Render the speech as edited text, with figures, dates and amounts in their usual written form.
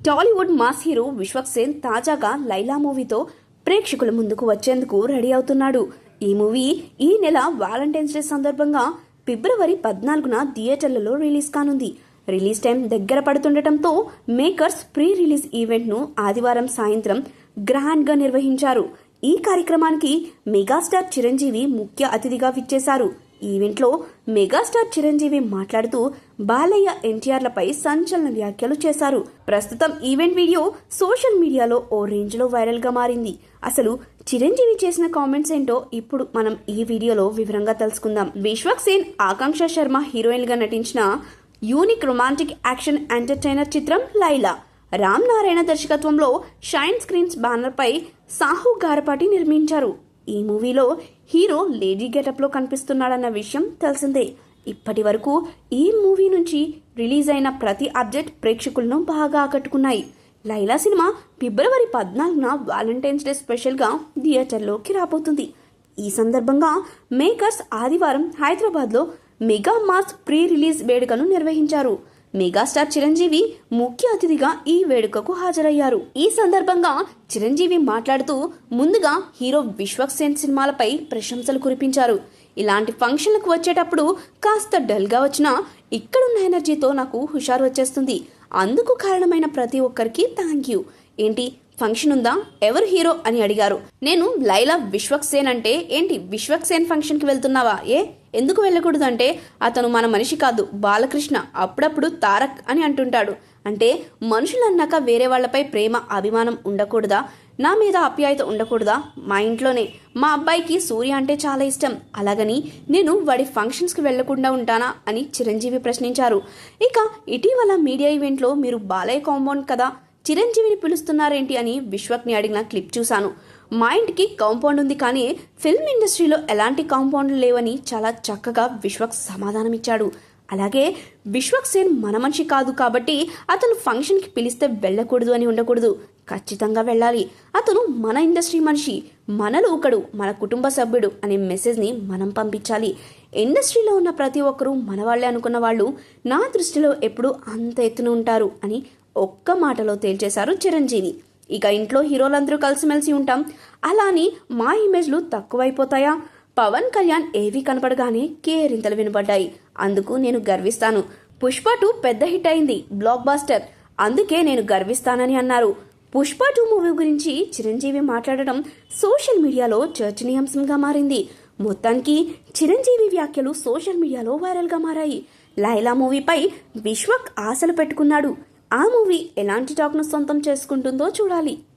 Tollywood mass hero Vishwak Sen తాజాగా లైలా మూవీతో ప్రేక్షకుల ముందుకు వచ్చేందుకు రెడీ అవుతున్నాడు. ఈ మూవీ ఈ నెల వాలంటైన్స్ డే సందర్భంగా ఫిబ్రవరి 14న థియేటర్లలో రిలీజ్ కానుంది. రిలీజ్ టైం దగ్గర పడుతుండటంతో మేకర్స్ ప్రీ రిలీజ్ ఈవెంట్ ను ఆదివారం సాయంత్రం గ్రాండ్ గా నిర్వహించారు. ఈ కార్యక్రమానికి మెగాస్టార్ చిరంజీవి ముఖ్య అతిథిగా విచ్చేశారు. ఈవెంట్లో మెగాస్టార్ చిరంజీవి మాట్లాడుతూ బాలయ్య ఎన్టీఆర్లపై సంచలన వ్యాఖ్యలు చేశారు. ప్రస్తుతం ఈవెంట్ వీడియో సోషల్ మీడియాలో ఓ రేంజ్ లో వైరల్ గా మారింది. అసలు చిరంజీవి చేసిన కామెంట్స్ ఏంటో ఇప్పుడు మనం ఈ వీడియోలో వివరంగా తెలుసుకుందాం. విశ్వక్ సేన్, ఆకాంక్ష శర్మ హీరోయిన్ గా నటించిన యూనిక్ రొమాంటిక్ యాక్షన్ ఎంటర్టైనర్ చిత్రం లైలా రామ్ నారాయణ దర్శకత్వంలో షైన్ స్క్రీన్స్ బ్యానర్ పై సాహు గారపాటి నిర్మించారు. ఈ మూవీలో హీరో లేడీ గెటప్ లో కనిపిస్తున్నాడన్న విషయం తెలిసిందే. ఇప్పటి వరకు ఈ మూవీ నుంచి రిలీజ్ అయిన ప్రతి అప్డేట్ ప్రేక్షకులను బాగా ఆకట్టుకున్నాయి. లైలా సినిమా ఫిబ్రవరి 14న వాలంటైన్స్ డే స్పెషల్ గా థియేటర్లోకి రాబోతుంది. ఈ సందర్భంగా మేకర్స్ ఆదివారం హైదరాబాద్ లో మెగా మాస్ ప్రీ రిలీజ్ వేడుకను నిర్వహించారు. మెగాస్టార్ చిరంజీవి ముఖ్య అతిథిగా ఈ వేడుకకు హాజరయ్యారు. ఈ సందర్భంగా చిరంజీవి మాట్లాడుతూ ముందుగా హీరో విశ్వక్ సేన్ సినిమాలపై ప్రశంసలు కురిపించారు. ఇలాంటి ఫంక్షన్లకు వచ్చేటప్పుడు కాస్త డల్ గా వచ్చినా ఇక్కడున్న ఎనర్జీతో నాకు హుషారు వచ్చేస్తుంది. అందుకు కారణమైన ప్రతి ఒక్కరికి థ్యాంక్ యూ. ఏంటి ఫంక్షన్ ఉందా, ఎవరు హీరో అని అడిగారు. నేను లైలా విశ్వక్ సేన్ అంటే ఏంటి విశ్వక్ సేన్ ఫంక్షన్ కి వెళ్తున్నావా, ఎందుకు వెళ్ళకూడదు అంటే అతను మన మనిషి కాదు, బాలకృష్ణ, అప్పుడప్పుడు తారక్ అని అంటుంటాడు. అంటే మనుషులు అన్నాక వేరే వాళ్లపై ప్రేమ అభిమానం ఉండకూడదా, నా మీద ఆప్యాయత ఉండకూడదా? మా ఇంట్లోనే మా అబ్బాయికి సూర్య అంటే చాలా ఇష్టం, అలాగని నేను వాడి ఫంక్షన్స్కి వెళ్లకుండా ఉంటానా అని చిరంజీవి ప్రశ్నించారు. ఇక ఇటీవల మీడియా ఈవెంట్లో మీరు బాలయ్య కాంపౌండ్ కదా, చిరంజీవిని పిలుస్తున్నారేంటి అని విశ్వక్ని అడిగిన క్లిప్ చూశాను. మా ఇంటికి కాంపౌండ్ ఉంది, కానీ ఫిల్మ్ ఇండస్ట్రీలో ఎలాంటి కాంపౌండ్లు లేవని చాలా చక్కగా విశ్వక్ సమాధానం ఇచ్చాడు. అలాగే విశ్వక్ సేన్ మన మనిషి కాదు కాబట్టి అతను ఫంక్షన్కి పిలిస్తే వెళ్ళకూడదు అని ఉండకూడదు, ఖచ్చితంగా వెళ్ళాలి. అతను మన ఇండస్ట్రీ మనిషి, మనలో ఒకడు, మన కుటుంబ సభ్యుడు అనే మెసేజ్ని మనం పంపించాలి. ఇండస్ట్రీలో ఉన్న ప్రతి ఒక్కరూ మన వాళ్ళే అనుకున్న వాళ్ళు నా దృష్టిలో ఎప్పుడూ అంత ఎత్తున ఉంటారు అని ఒక్క మాటలో తేల్చేశారు చిరంజీవి. ఇక ఇంట్లో హీరోలందరూ కలిసిమెలిసి ఉంటాం, అలాని మా ఇమేజ్లు తక్కువైపోతాయా? పవన్ కళ్యాణ్ ఏవి కనపడగానే కేరింతలు వినపడ్డాయి, అందుకు నేను గర్విస్తాను. పుష్ప 2 పెద్ద హిట్ అయింది, బ్లాక్ బాస్టర్, అందుకే నేను గర్విస్తానని అన్నారు. పుష్ప 2 మూవీ గురించి చిరంజీవి మాట్లాడడం సోషల్ మీడియాలో చర్చనీయాంశంగా మారింది. మొత్తానికి చిరంజీవి వ్యాఖ్యలు సోషల్ మీడియాలో వైరల్ గా మారాయి. లైలా మూవీపై విశ్వక్ ఆశలు పెట్టుకున్నాడు. ఆ మూవీ ఎలాంటి టాక్ను సొంతం చేసుకుంటుందో చూడాలి.